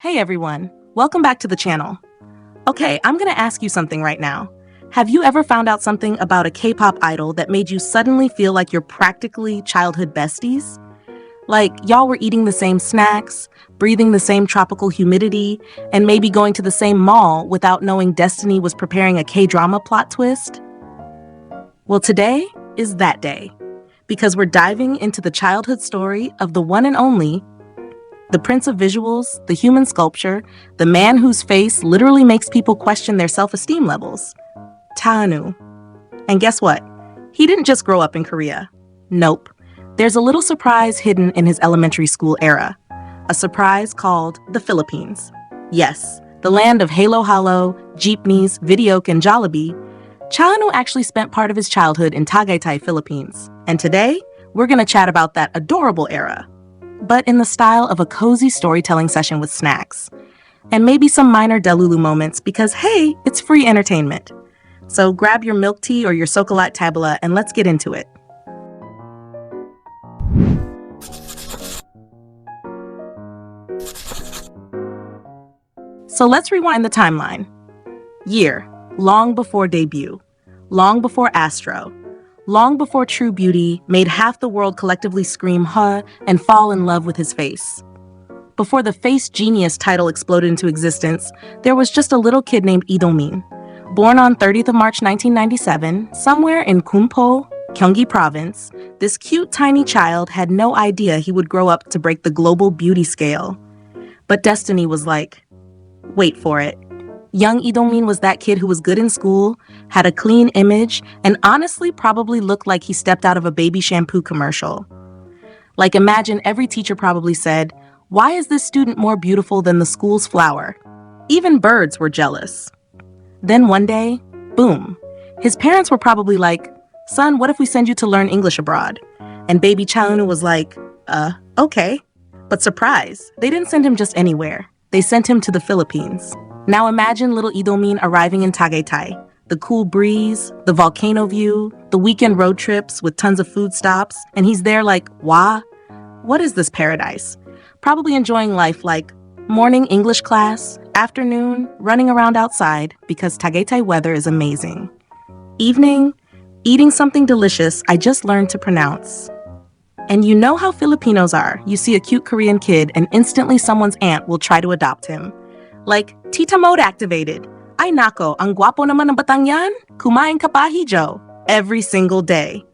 Hey everyone, welcome back to the channel. Okay, I'm gonna ask you something right now. Have you ever found out something about a K-pop idol that made you suddenly feel like you're practically childhood besties? Like y'all were eating the same snacks, breathing the same tropical humidity, and maybe going to the same mall without knowing destiny was preparing a K-drama plot twist? Well, today is that day, because we're diving into the childhood story of the one and only the prince of visuals, the human sculpture, the man whose face literally makes people question their self-esteem levels. Chanu. And guess what? He didn't just grow up in Korea. Nope. There's a little surprise hidden in his elementary school era. A surprise called the Philippines. Yes, the land of Halo Halo, jeepneys, videoke, and Jollibee. Chanu actually spent part of his childhood in Tagaytay, Philippines. And today, we're gonna chat about that adorable era, but in the style of a cozy storytelling session with snacks. And maybe some minor delulu moments because, hey, it's free entertainment. So grab your milk tea or your Sokolat tabla and let's get into it. So let's rewind the timeline. Year, long before debut, long before Astro, long before True Beauty made half the world collectively scream huh and fall in love with his face. Before the Face Genius title exploded into existence, there was just a little kid named Lee Dong-min. Born on 30th of March 1997, somewhere in Kumpo, Gyeonggi Province, this cute tiny child had no idea he would grow up to break the global beauty scale. But destiny was like, wait for it. Young Lee Dong-min was that kid who was good in school, had a clean image, and honestly probably looked like he stepped out of a baby shampoo commercial. Like imagine every teacher probably said, why is this student more beautiful than the school's flower? Even birds were jealous. Then one day, boom. His parents were probably like, son, what if we send you to learn English abroad? And baby Chanu was like, okay. But surprise, they didn't send him just anywhere. They sent him to the Philippines. Now imagine little Lee Dong-min arriving in Tagaytay. The cool breeze, the volcano view, the weekend road trips with tons of food stops, and he's there like, wah, what is this paradise? Probably enjoying life like morning English class, afternoon, running around outside because Tagaytay weather is amazing. Evening, eating something delicious I just learned to pronounce. And you know how Filipinos are. You see a cute Korean kid and instantly someone's aunt will try to adopt him. Like, tita mode activated. Ay nako, ang guapo naman ng batang yan. Kumain ka pa, hijo. Every single day.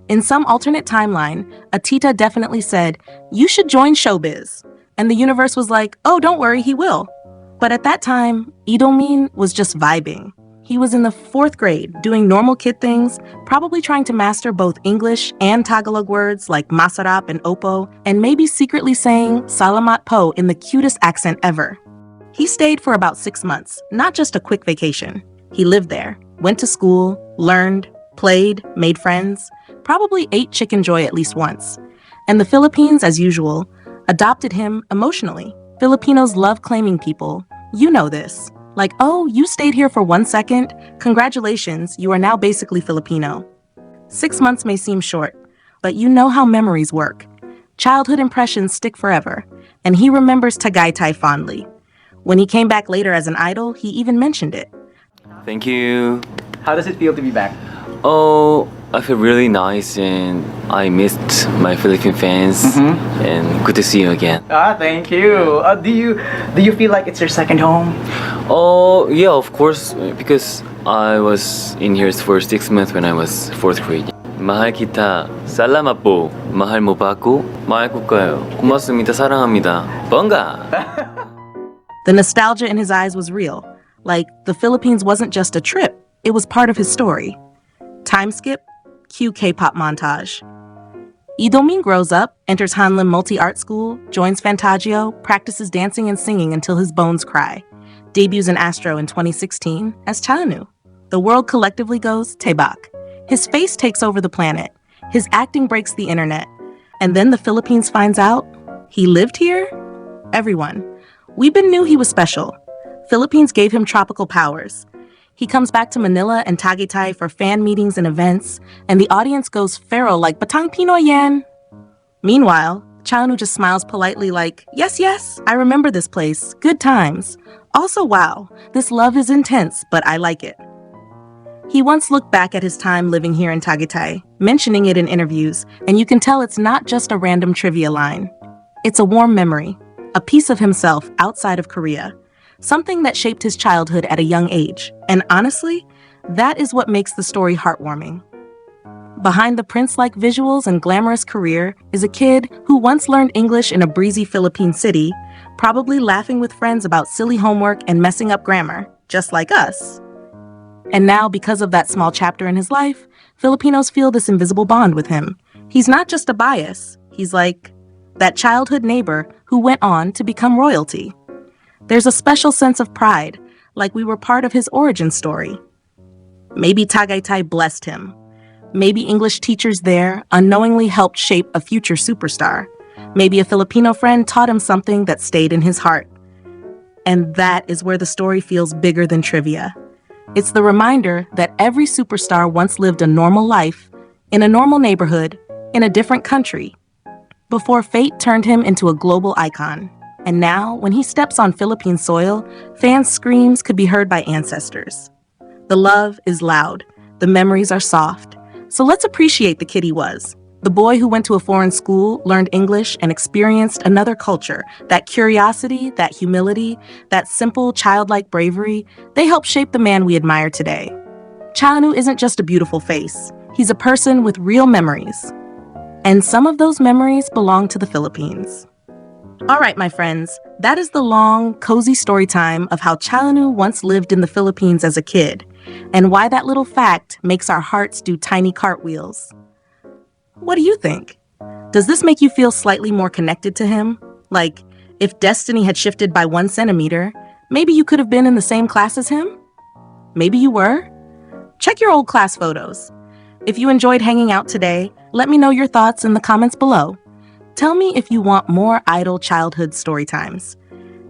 In some alternate timeline, a tita definitely said, you should join showbiz. And the universe was like, oh, don't worry, he will. But at that time, Lee Dong-min was just vibing. He was in the 4th grade, doing normal kid things, probably trying to master both English and Tagalog words like masarap and opo, and maybe secretly saying salamat po in the cutest accent ever. He stayed for about 6 months, not just a quick vacation. He lived there, went to school, learned, played, made friends, probably ate chicken joy at least once. And the Philippines, as usual, adopted him emotionally. Filipinos love claiming people. You know this. Like, oh, you stayed here for 1 second? Congratulations, you are now basically Filipino. 6 months may seem short, but you know how memories work. Childhood impressions stick forever, and he remembers Tagaytay fondly. When he came back later as an idol, he even mentioned it. Thank you. How does it feel to be back? Oh, I feel really nice and I missed my Philippine fans and good to see you again. Thank you. Do you feel like it's your second home? Oh, yeah, of course, because I was in here for 6 months when I was 4th grade. Mahal kita. Salamat po. Mahal mo ba ako? Mahal ko kayo. Kumasumita sarangamida. Bongga! The nostalgia in his eyes was real. Like, the Philippines wasn't just a trip, it was part of his story. Time skip, cue K-pop montage. Lee Dong-min grows up, enters Hanlim Multi-Art School, joins Fantagio, practices dancing and singing until his bones cry. Debuts in Astro in 2016 as Chanu. The world collectively goes Taebak. His face takes over the planet. His acting breaks the internet. And then the Philippines finds out he lived here? Everyone. Weebin knew he was special. Philippines gave him tropical powers. He comes back to Manila and Tagaytay for fan meetings and events, and the audience goes feral like Batang Pinoy yan. Meanwhile, Chanu just smiles politely like, yes, yes, I remember this place. Good times. Also, wow, this love is intense, but I like it. He once looked back at his time living here in Tagaytay, mentioning it in interviews, and you can tell it's not just a random trivia line. It's a warm memory, a piece of himself outside of Korea, something that shaped his childhood at a young age. And honestly, that is what makes the story heartwarming. Behind the prince-like visuals and glamorous career is a kid who once learned English in a breezy Philippine city, probably laughing with friends about silly homework and messing up grammar, just like us. And now, because of that small chapter in his life, Filipinos feel this invisible bond with him. He's not just a bias, he's like that childhood neighbor who went on to become royalty. There's a special sense of pride, like we were part of his origin story. Maybe Tagaytay blessed him. Maybe English teachers there unknowingly helped shape a future superstar. Maybe a Filipino friend taught him something that stayed in his heart. And that is where the story feels bigger than trivia. It's the reminder that every superstar once lived a normal life, in a normal neighborhood, in a different country, before fate turned him into a global icon. And now, when he steps on Philippine soil, fans' screams could be heard by ancestors. The love is loud, the memories are soft. So let's appreciate the kid he was. The boy who went to a foreign school, learned English, and experienced another culture. That curiosity, that humility, that simple, childlike bravery, they help shape the man we admire today. Chanu isn't just a beautiful face. He's a person with real memories. And some of those memories belong to the Philippines. All right, my friends, that is the long, cozy story time of how Chanu once lived in the Philippines as a kid, and why that little fact makes our hearts do tiny cartwheels. What do you think? Does this make you feel slightly more connected to him? Like, if destiny had shifted by 1 centimeter, maybe you could have been in the same class as him? Maybe you were? Check your old class photos. If you enjoyed hanging out today, let me know your thoughts in the comments below. Tell me if you want more idol childhood story times.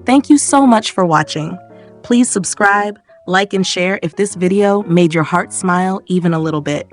Thank you so much for watching. Please subscribe, like, and share if this video made your heart smile even a little bit.